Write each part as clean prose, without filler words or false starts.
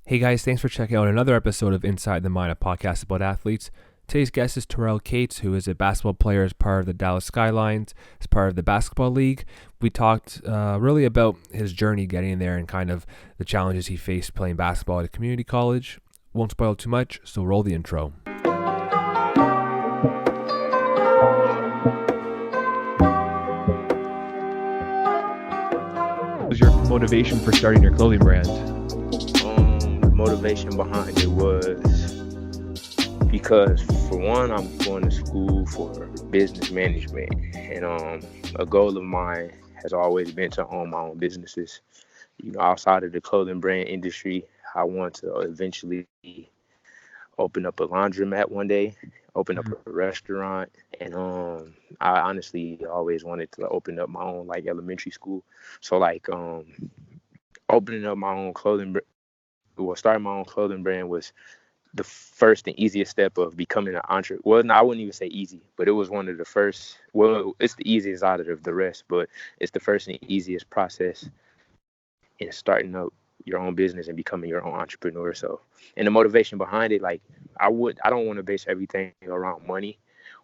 Hey guys, thanks for checking out another episode of Inside the Mind, a podcast about athletes. Today's guest is TaRayle Cates, who is a basketball player as part of the Dallas Skylines, as part of the basketball league. We talked really about his journey getting there and kind of the challenges he faced playing basketball at a community college. Won't spoil too much, so roll the intro. What was your motivation for starting your clothing brand? Motivation behind it was because, for one, I'm going to school for business management, and a goal of mine has always been to own my own businesses. Outside of the clothing brand industry, I want to eventually open up a laundromat one day, open up a restaurant, and I honestly always wanted to open up my own elementary school. So opening up my own starting my own clothing brand was the first and easiest step of becoming an entrepreneur. Well, no, I wouldn't even say easy, but it was one of the first. Well, it's the easiest out of the rest, but it's the first and easiest process in starting up your own business and becoming your own entrepreneur. So, and the motivation behind it, I don't want to base everything around money,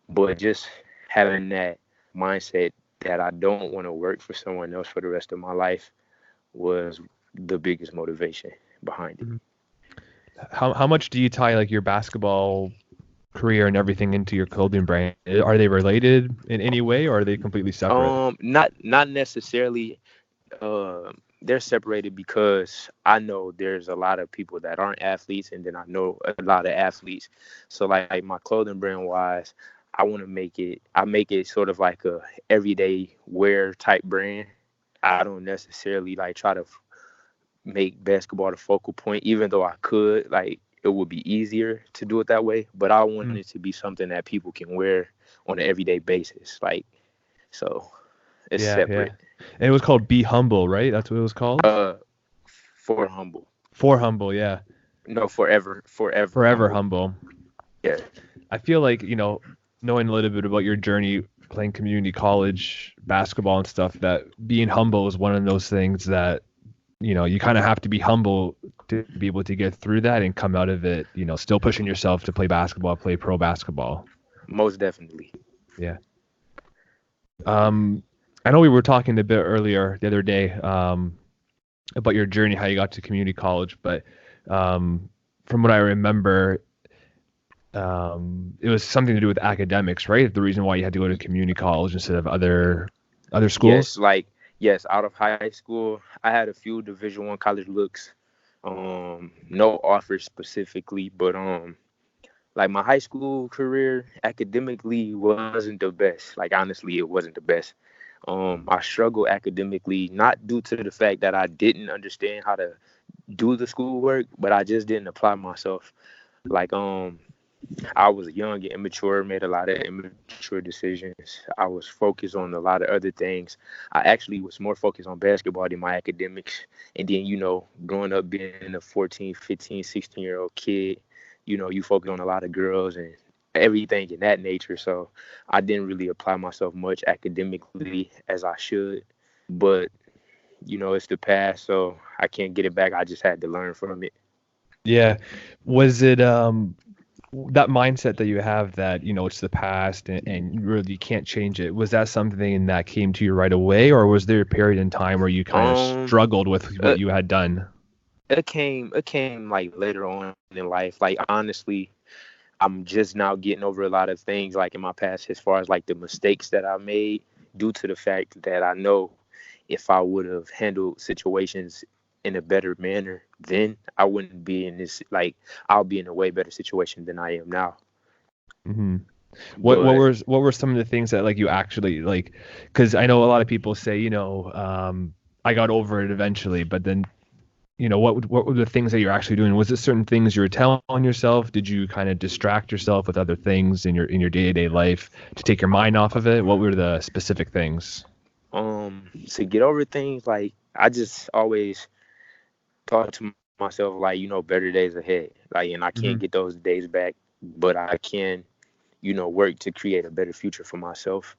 but just having that mindset that I don't want to work for someone else for the rest of my life was the biggest motivation behind it. How much do you tie your basketball career and everything into your clothing brand? Are they related in any way, or are they completely separate? Not necessarily. They're separated because I know there's a lot of people that aren't athletes, and then I know a lot of athletes. So like my clothing brand wise, I make it sort of like a everyday wear type brand. I don't necessarily try to make basketball the focal point, even though I could. It would be easier to do it that way, but I want it to be something that people can wear on an everyday basis. So it's separate. Yeah. And it was called Be Humble, right? That's what it was called? For humble. For Humble, yeah. No, forever humble. Yeah. I feel like, knowing a little bit about your journey playing community college basketball and stuff, that being humble is one of those things that you kind of have to be humble to be able to get through that and come out of it, still pushing yourself to play basketball, play pro basketball. Most definitely. Yeah. I know we were talking a bit earlier the other day about your journey, how you got to community college, but from what I remember, it was something to do with academics, right? The reason why you had to go to community college instead of other schools? Yes, out of high school, I had a few Division I college looks. No offers specifically, but my high school career academically wasn't the best. Honestly, it wasn't the best. I struggled academically, not due to the fact that I didn't understand how to do the schoolwork, but I just didn't apply myself. I was young and immature, made a lot of immature decisions. I was focused on a lot of other things. I actually was more focused on basketball than my academics. And then, growing up being a 14, 15, 16-year-old kid, you focus on a lot of girls and everything in that nature. So I didn't really apply myself much academically as I should. But, it's the past, so I can't get it back. I just had to learn from it. Yeah. Was it that mindset that you have that, it's the past and really you can't change it? Was that something that came to you right away, or was there a period in time where you kind of struggled with what you had done? It came later on in life. Honestly, I'm just now getting over a lot of things in my past, as far as the mistakes that I made, due to the fact that I know if I would have handled situations in a better manner, then I wouldn't be in this, I'll be in a way better situation than I am now. Mm-hmm. What were some of the things that you actually because I know a lot of people say, I got over it eventually, but then, what were the things that you're actually doing? Was it certain things you were telling yourself? Did you kind of distract yourself with other things in your day-to-day life to take your mind off of it? What were the specific things? To get over things, I just always thought to myself, better days ahead. And I can't get those days back, but I can, work to create a better future for myself.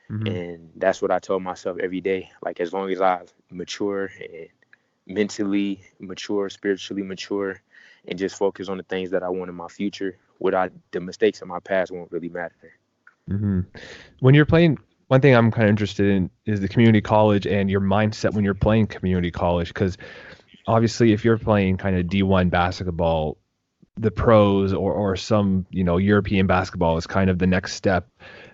And that's what I told myself every day. As long as I mature and mentally mature, spiritually mature, and just focus on the things that I want in my future. Without the mistakes in my past won't really matter. Mm-hmm. When you're playing, one thing I'm kind of interested in is the community college and your mindset when you're playing community college. Because obviously, if you're playing kind of D1 basketball, the pros or some, European basketball is kind of the next step.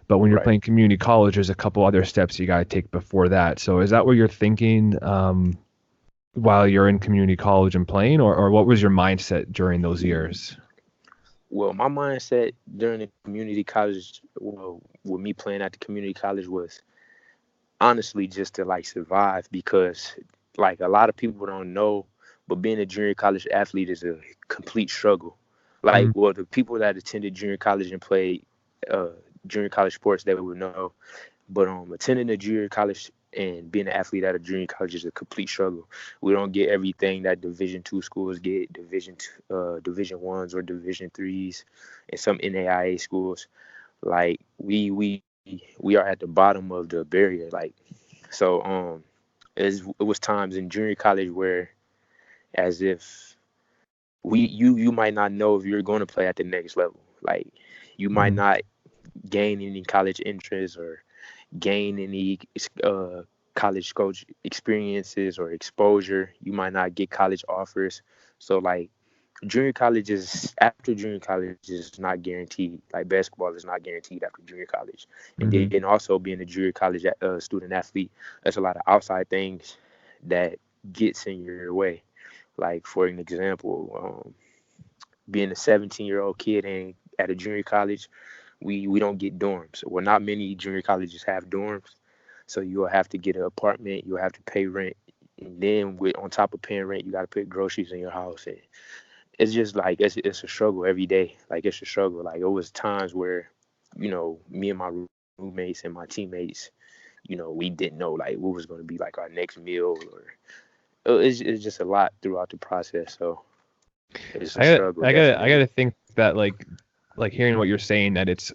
But when you're Right. playing community college, there's a couple other steps you got to take before that. So is that what you're thinking while you're in community college and playing, or what was your mindset during those years? Well, my mindset during the community college, well, with me playing at the community college was honestly just to like survive because like a lot of people don't know, but being a junior college athlete is a complete struggle. Like, Mm, well, the people that attended junior college and played uh, junior college sports, they would know. But attending a junior college and being an athlete at a junior college is a complete struggle. We don't get everything that Division II schools get, Division 1s or Division 3s, and some NAIA schools. Like we are at the bottom of the barrier. Like so, it was times in junior college where, as if you might not know if you're going to play at the next level. Like you might mm, not gain any college interest or gain any college coach experiences or exposure. You might not get college offers. So like after junior college is not guaranteed. Like basketball is not guaranteed after junior college. And mm-hmm. then also being a junior college student athlete, there's a lot of outside things that gets in your way. Like for an example, being a 17-year-old kid and at a junior college, we don't get dorms. Well, not many junior colleges have dorms, so you'll have to get an apartment. You'll have to pay rent, and then on top of paying rent, you got to put groceries in your house. And it's just like it's a struggle every day. Like it's a struggle. Like it was times where, me and my roommates and my teammates, we didn't know like what was going to be like our next meal, or it's just a lot throughout the process. So it's a I got struggle, I got I got definitely. to think that like hearing what you're saying, that it's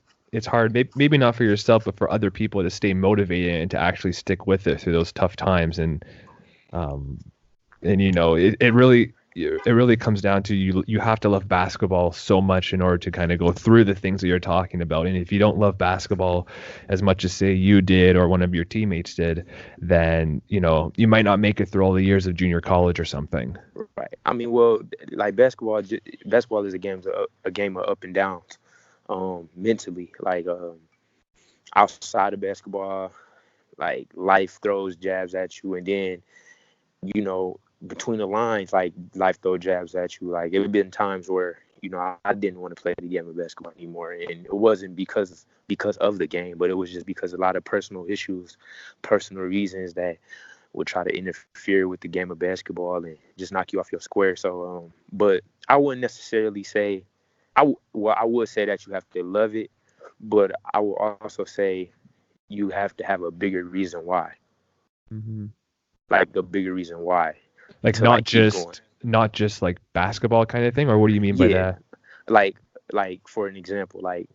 hard, maybe not for yourself, but for other people to stay motivated and to actually stick with it through those tough times. Um, and it really comes down to you have to love basketball so much in order to kind of go through the things that you're talking about. And if you don't love basketball as much as say you did or one of your teammates did, then you might not make it through all the years of junior college or something. Right. I mean, well, like basketball is a game of up and downs. Mentally, like outside of basketball, like life throws jabs at you, and then between the lines, like life throw jabs at you. Like it have been times where I didn't want to play the game of basketball anymore, and it wasn't because of the game, but it was just because a lot of personal issues, personal reasons that would try to interfere with the game of basketball and just knock you off your square. So, but I wouldn't necessarily say, I would say that you have to love it, but I will also say you have to have a bigger reason why, Hmm. like a bigger reason why Like to like keep going. not just like basketball kind of thing, or what do you mean by Yeah, that? like for an example, like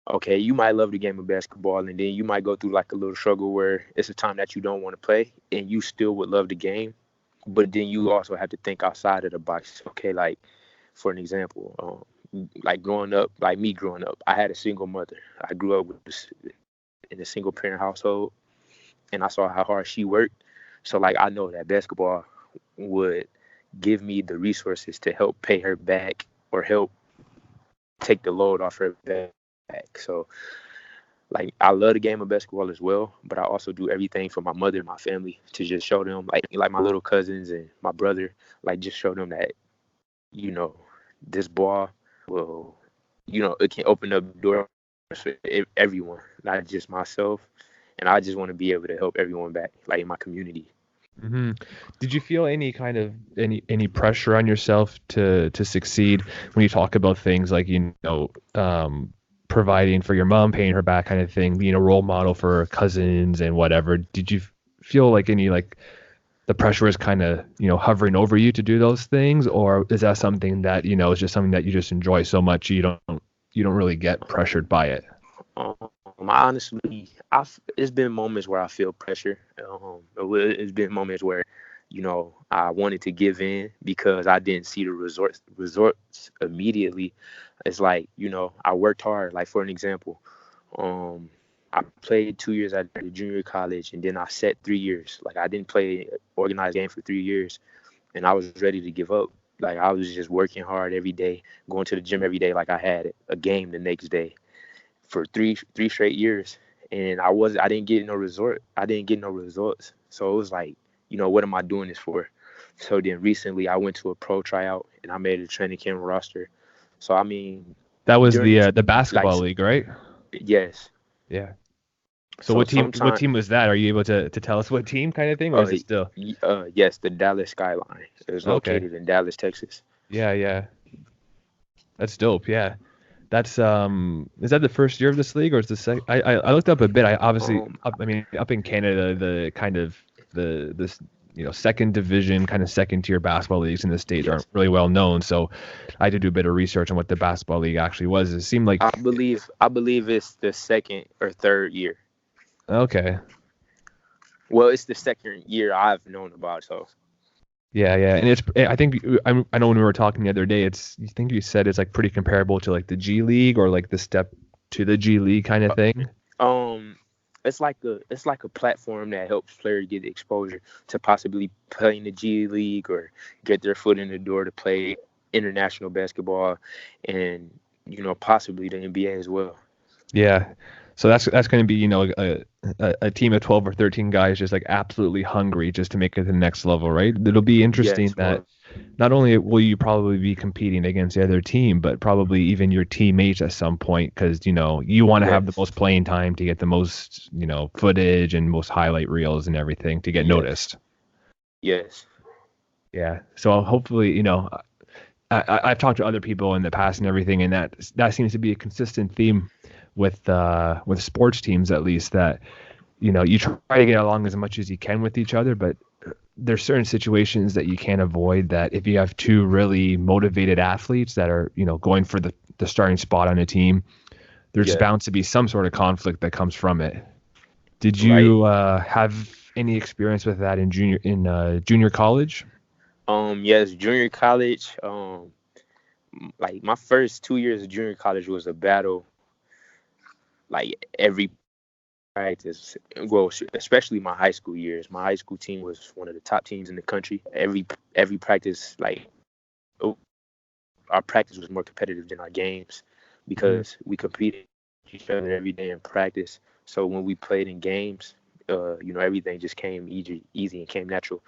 okay, you might love the game of basketball, and then you might go through like a little struggle where it's a time that you don't want to play, and you still would love the game, but then you also have to think outside of the box. Okay, like for an example, like growing up, I had a single mother. I grew up in a single parent household, and I saw how hard she worked. So like I know that basketball would give me the resources to help pay her back or help take the load off her back. So like I love the game of basketball as well, but I also do everything for my mother and my family to just show them like my little cousins and my brother, like just show them that you know this ball will it can open up doors for everyone, not just myself. And I just want to be able to help everyone back, like in my community. Hmm. Did you feel any kind of any pressure on yourself to succeed when you talk about things like providing for your mom, paying her back, kind of thing, being a role model for cousins and whatever? Did you feel like any like the pressure is kind of hovering over you to do those things, or is that something that is just something that you just enjoy so much you don't really get pressured by it? Um, I honestly, it's been moments where I feel pressure. It's been moments where I wanted to give in because I didn't see the results immediately. It's like, I worked hard. Like, for an example, I played 2 years at the junior college, and then I set 3 years. Like, I didn't play organized game for 3 years, and I was ready to give up. Like, I was just working hard every day, going to the gym every day, like I had a game the next day for three straight years, and I didn't get no resort. I didn't get no results. So it was like, what am I doing this for? So then recently I went to a pro tryout and I made a training camp roster. So I mean, that was during the basketball like league, right? yes. Yeah. So So what sometimes team was that? Are you able to tell us what team kind of thing, or is it still? yes, the Dallas Skyline. It was Okay. located in Dallas, Texas. Yeah. That's dope. Yeah. That's is that the first year of this league, or is the second? I looked up a bit. I obviously up in Canada, the kind of this second division kind of second tier basketball leagues in the States aren't really well known. So I had to do a bit of research on what the basketball league actually was. It seemed like I believe it's the second or third year. okay. Well, it's the second year I've known about. So Yeah, and I think I know when we were talking the other day, I think you said it's like pretty comparable to like the G League or like the step to the G League kind of thing. it's like a platform that helps players get exposure to possibly play in the G League or get their foot in the door to play international basketball and possibly the NBA as well. Yeah. So that's going to be, a team of 12 or 13 guys just like absolutely hungry just to make it to the next level, right? It'll be interesting Yes, that not only will you probably be competing against the other team, but probably even your teammates at some point because, you want to have the most playing time to get the most, footage and most highlight reels and everything to get noticed. Yes. Yeah. So hopefully, I've talked to other people in the past and everything, and that seems to be a consistent theme with sports teams, at least, that you try to get along as much as you can with each other, but there's certain situations that you can't avoid. That if you have two really motivated athletes that are going for the starting spot on a team, there's bound to be some sort of conflict that comes from it. Did you have any experience with that in junior college? Yes, junior college. Like my first 2 years of junior college was a battle. Like every practice, well, especially my high school years. My high school team was one of the top teams in the country. Every practice, our practice was more competitive than our games because we competed with each other every day in practice. So when we played in games, everything just came easy and came natural.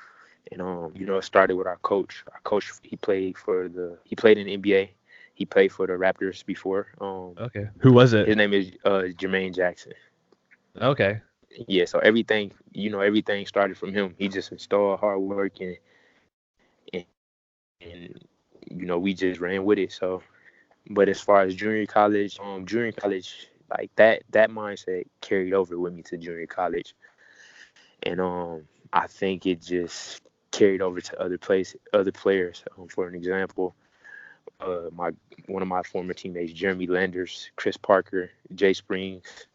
And it started with our coach. Our coach, he played in the NBA. He played for the Raptors before. Okay. Who was it? His name is Jermaine Jackson. Okay. Yeah, so everything started from him. He just installed hard work and we just ran with it. So, but as far as junior college, like that mindset carried over with me to junior college, and I think it just carried over to other players. For an example, one of my former teammates, Jeremy Landers, Chris Parker, Jay Springs,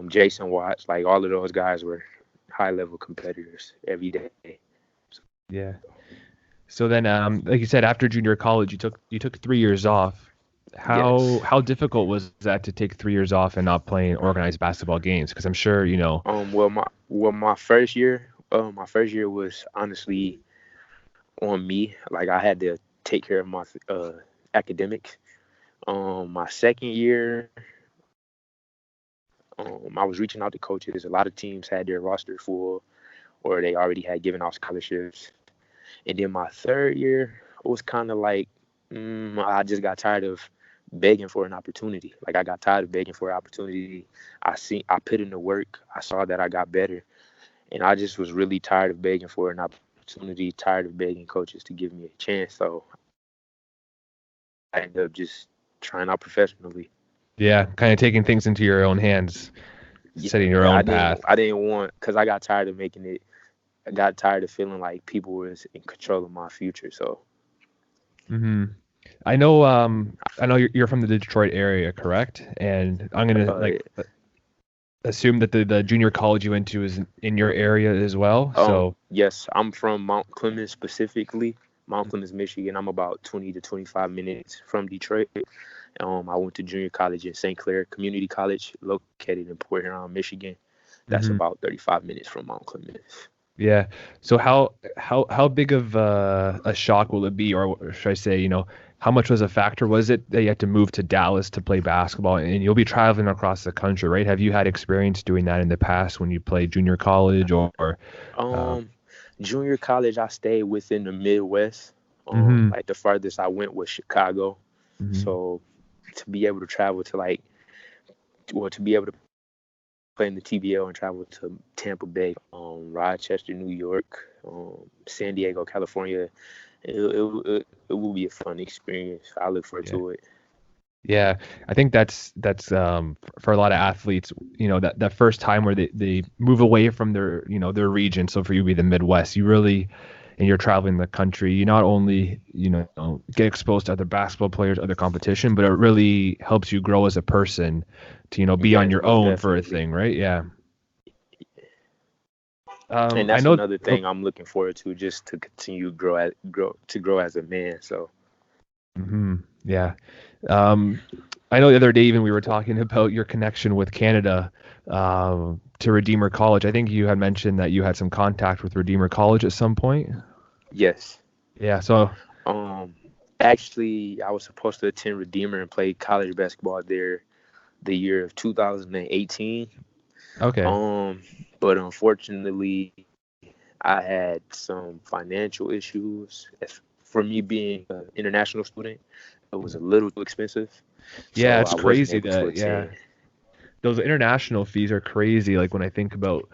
Jason Watts, like all of those guys were high level competitors every day. Yeah. So then, like you said, after junior college, you took 3 years off. How difficult was that to take 3 years off and not playing organized basketball games? Because I'm sure my first year was honestly on me. Like I had to take care of my academics. My second year, I was reaching out to coaches. A lot of teams had their roster full, or they already had given out scholarships. And then my third year, it was kind of like I just got tired of begging for an opportunity. Like I got tired of begging for an opportunity. I put in the work. I saw that I got better, and I just was really tired of begging for an opportunity. Tired of begging coaches to give me a chance. So I ended up just trying out professionally. Yeah, kind of taking things into your own hands, setting your own path. I didn't want, because I got tired of making it. I got tired of feeling like people was in control of my future. So. I know you're from the Detroit area, correct? And I'm gonna assume that the junior college you went to is in your area as well. So Yes, I'm from Mount Clemens specifically, Mount Clemens, Michigan. I'm about 20 to 25 minutes from Detroit. I went to junior college in St. Clair Community College, located in Port Huron, Michigan. That's about 35 minutes from Mount Clemens. Yeah. So how big of a shock will it be, or should I say, how much was a factor was it that you had to move to Dallas to play basketball, and you'll be traveling across the country, right? Have you had experience doing that in the past when you played junior college or Junior college, I stayed within the Midwest. Like the farthest I went was Chicago. So to be able to travel to to be able to play in the TBL and travel to Tampa Bay, Rochester, New York, San Diego, California, it will be a fun experience. I look forward to it. Yeah, I think that's for a lot of athletes, that first time where they move away from their region. So for you, be the Midwest, you really, and you're traveling the country, you not only get exposed to other basketball players, other competition, but it really helps you grow as a person to be on your own for a thing, right? Yeah. And that's another thing I'm looking forward to, just to continue grow as a man. So. Yeah. I know the other day even we were talking about your connection with Canada to Redeemer College. I think you had mentioned that you had some contact with Redeemer College at some point. Yes. Yeah. So. Actually, I was supposed to attend Redeemer and play college basketball there the year of 2018. Okay. But unfortunately, I had some financial issues. For me being an international student, it was a little too expensive. Yeah, it's crazy that those international fees are crazy. Like when I think about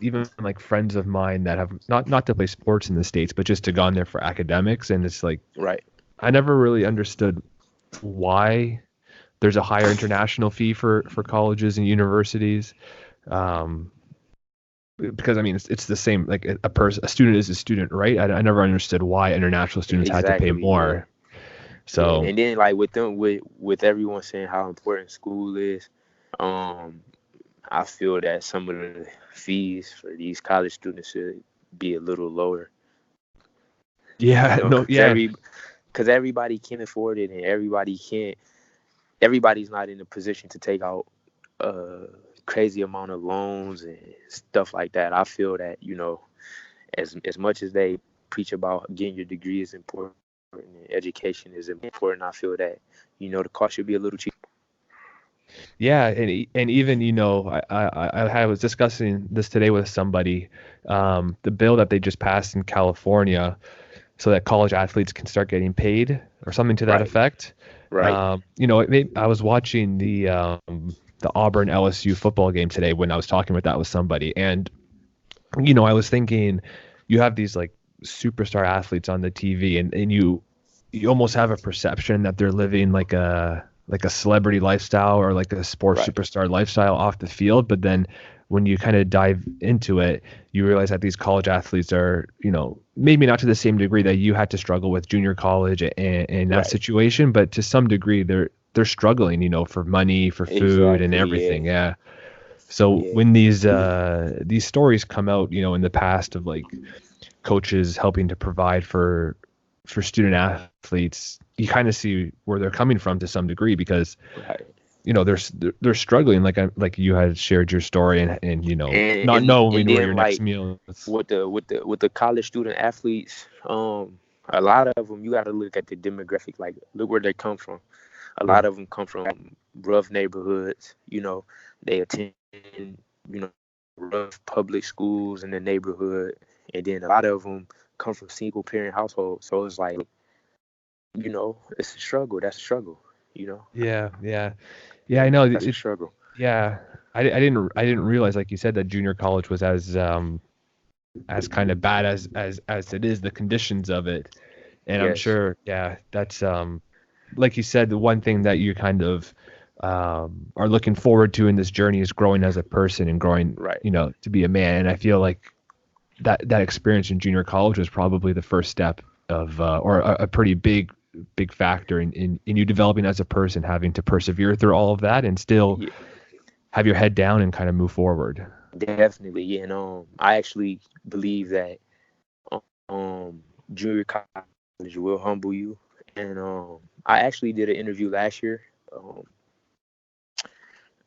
even like friends of mine that have not to play sports in the States, but just to gone there for academics, and it's like I never really understood why there's a higher international fee for colleges and universities. Because I mean it's the same, like a student is a student, right? I never understood why international students had to pay more. So and then like with everyone saying how important school is, I feel that some of the fees for these college students should be a little lower. Yeah, because everybody can't afford it, and everybody's not in a position to take out crazy amount of loans and stuff like that. I feel that as much as they preach about getting your degree is important and education is important, I feel that the cost should be a little cheaper. Yeah, and even I was discussing this today with somebody, the bill that they just passed in California, so that college athletes can start getting paid or something to that effect. Right. I was watching the Auburn LSU football game today when I was talking with somebody, and I was thinking, you have these like superstar athletes on the TV, and you almost have a perception that they're living like a celebrity lifestyle or like a sports superstar lifestyle off the field, but then when you kind of dive into it, you realize that these college athletes are, maybe not to the same degree that you had to struggle with junior college and that situation, but to some degree they're struggling, for money, for food and everything. Yeah. So when these stories come out, in the past of like coaches helping to provide for student athletes, you kind of see where they're coming from to some degree, because they're struggling, like you had shared your story and not knowing where your next meal is. With the college student athletes, a lot of them, you got to look at the demographic, like look where they come from. A lot of them come from rough neighborhoods. They attend rough public schools in the neighborhood, and then a lot of them come from single parent households. So it's like, it's a struggle. That's a struggle. Yeah. I know it's a struggle. Yeah, I didn't realize, like you said, that junior college was as kind of bad as it is, the conditions of it. And I'm sure, that's like you said, the one thing that you kind of are looking forward to in this journey is growing as a person and growing, to be a man. And I feel like that experience in junior college was probably the first step of, or a pretty big factor in you developing as a person, having to persevere through all of that and still have your head down and kind of move forward. Definitely. And I actually believe that junior college will humble you. And I actually did an interview last year,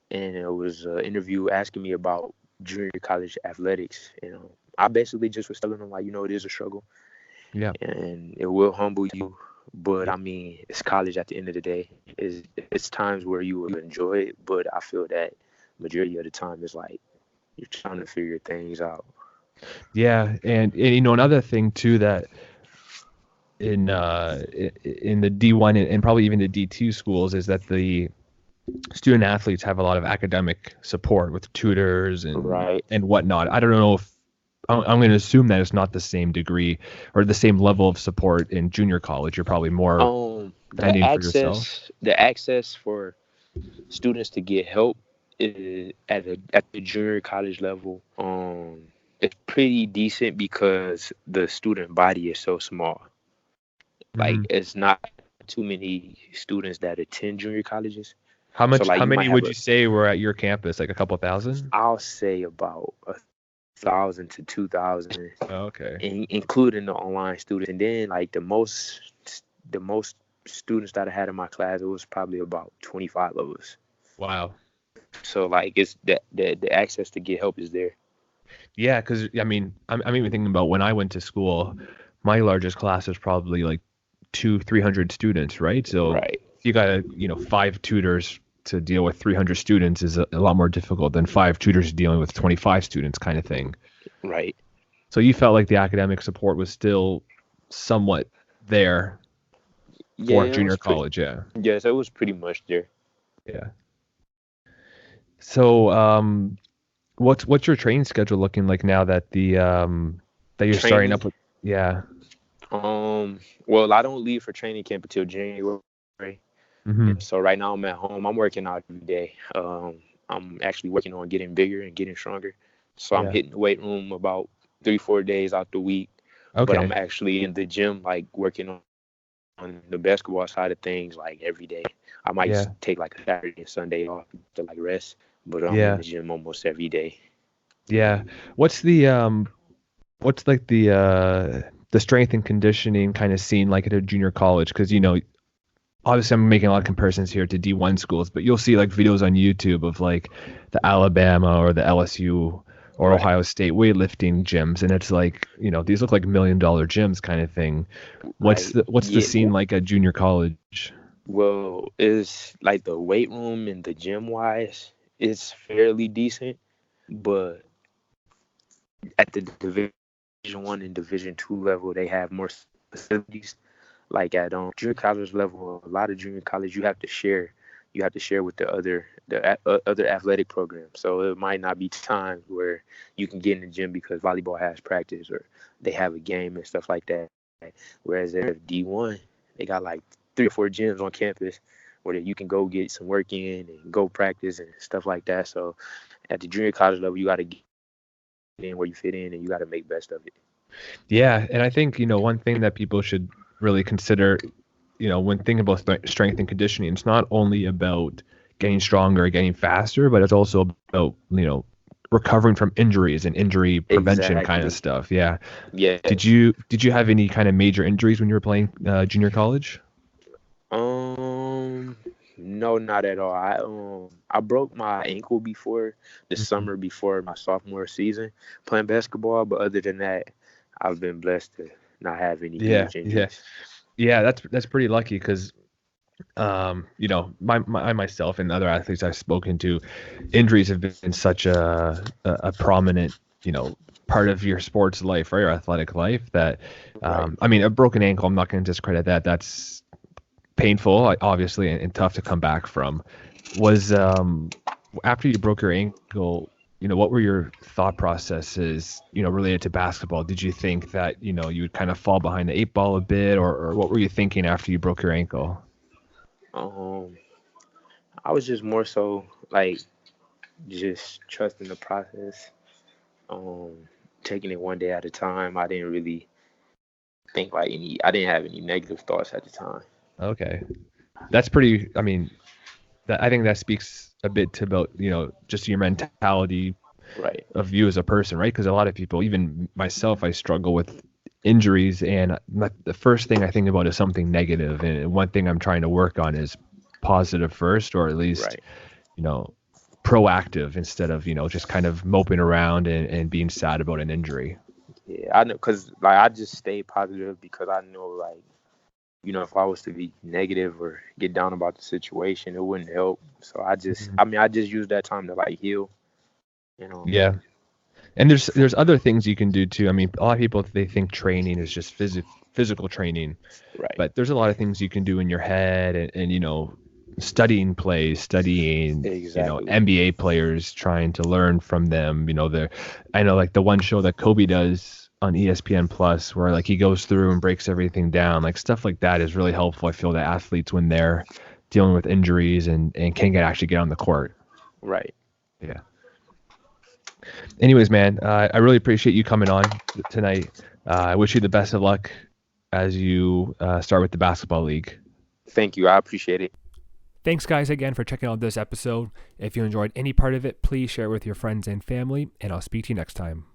and it was an interview asking me about junior college athletics. And I basically just was telling them, like, it is a struggle. Yeah. And it will humble you. But I mean, it's college at the end of the day. It's times where you will enjoy it, but I feel that majority of the time it's like you're trying to figure things out. Yeah, and another thing too that in the D1 and probably even the D2 schools is that the student athletes have a lot of academic support with tutors Right. and whatnot. I don't know if I'm going to assume that it's not the same degree or the same level of support in junior college. You're probably more fending for yourself. The access for students to get help is at the junior college level. It's pretty decent because the student body is so small. Like, Mm-hmm. it's not too many students that attend junior colleges. How So like How you might many have would you say were at your campus? Like a couple thousand? I'll say about 1,000 to 2,000, Oh, okay. including the online students. And then like the most students that I had in my class, it was probably about 25 of us. Wow. So like it's the access to get help is there. Yeah, because I mean, I'm even thinking about when I went to school, my largest class was probably like 300 students, right? So Right. you got five tutors to deal with 300 students is a lot more difficult than five tutors dealing with 25 students kind of thing. Right. So you felt like the academic support was still somewhat there Yeah, for junior college, yeah. yes, it was pretty much there. Yeah. So what's your training schedule looking like now that that you're starting Training. up with? Yeah. Well, I don't leave for training camp until January. Mm-hmm. And so right now I'm at home. I'm working out every day. I'm actually working on getting bigger and getting stronger. So I'm Yeah. hitting the weight room about 3-4 days out the week. But I'm Okay. actually in the gym, like working on the basketball side of things, like every day. I might Yeah. take like a Saturday and Sunday off to like rest, but I'm in Yeah. the gym almost every day. Yeah. What's like the strength and conditioning kind of scene like at a junior college? Because obviously I'm making a lot of comparisons here to D1 schools, but you'll see like videos on YouTube of like the Alabama or the LSU or Right. Ohio State weightlifting gyms, and it's like these look like $1 million gyms kind of thing. What's Right. the Yeah. scene like at junior college? Well, it's like the weight room and the gym wise, it's fairly decent, but at the Division 1 and Division 2 level, they have more facilities. Like at junior college level, a lot of junior college you have to share. You have to share with other athletic programs. So it might not be times where you can get in the gym because volleyball has practice or they have a game and stuff like that. Whereas at D1, they got like 3 or 4 gyms on campus where you can go get some work in and go practice and stuff like that. So at the junior college level, you got to get in where you fit in and you got to make best of it. Yeah, and I think one thing that people should really consider, when thinking about strength and conditioning, it's not only about getting stronger, getting faster, but it's also about recovering from injuries and injury prevention kind of stuff. Yeah. Yeah. Did you have any kind of major injuries when you were playing junior college? No, not at all. I broke my ankle before the Mhm. summer before my sophomore season playing basketball, but other than that, I've been blessed to not have any Yeah, huge yeah, injuries. yeah. That's pretty lucky because I myself and other athletes I've spoken to, injuries have been such a prominent, part of your sports life or your athletic life that, Right. I mean, a broken ankle, I'm not going to discredit that. That's painful, obviously, and tough to come back from. Was after you broke your ankle, what were your thought processes, related to basketball? Did you think that, you would kind of fall behind the eight ball a bit, or what were you thinking after you broke your ankle? Um, I was just more so like just trusting the process, um, taking it one day at a time. I didn't really think like I didn't have any negative thoughts at the time. Okay. That's pretty, I mean, I think that speaks a bit to about, just your mentality Right. of you as a person, right? Because a lot of people, even myself, I struggle with injuries, and the first thing I think about is something negative, and one thing I'm trying to work on is positive first, or at least, Right. proactive instead of, just kind of moping around and being sad about an injury. Yeah, I know, cause like I just stay positive because I know, like, if I was to be negative or get down about the situation, it wouldn't help. So I just use that time to like heal. Yeah. And there's other things you can do too. I mean, a lot of people, they think training is just physical training, Right. but there's a lot of things you can do in your head, and studying plays, studying, Exactly. NBA players, trying to learn from them. I know, like the one show that Kobe does on ESPN Plus, where like he goes through and breaks everything down, like stuff like that is really helpful. I feel that athletes, when they're dealing with injuries and can actually get on the court. Right. Yeah. Anyways, man, I really appreciate you coming on tonight. I wish you the best of luck as you start with the basketball league. Thank you. I appreciate it. Thanks, guys, again for checking out this episode. If you enjoyed any part of it, please share it with your friends and family, and I'll speak to you next time.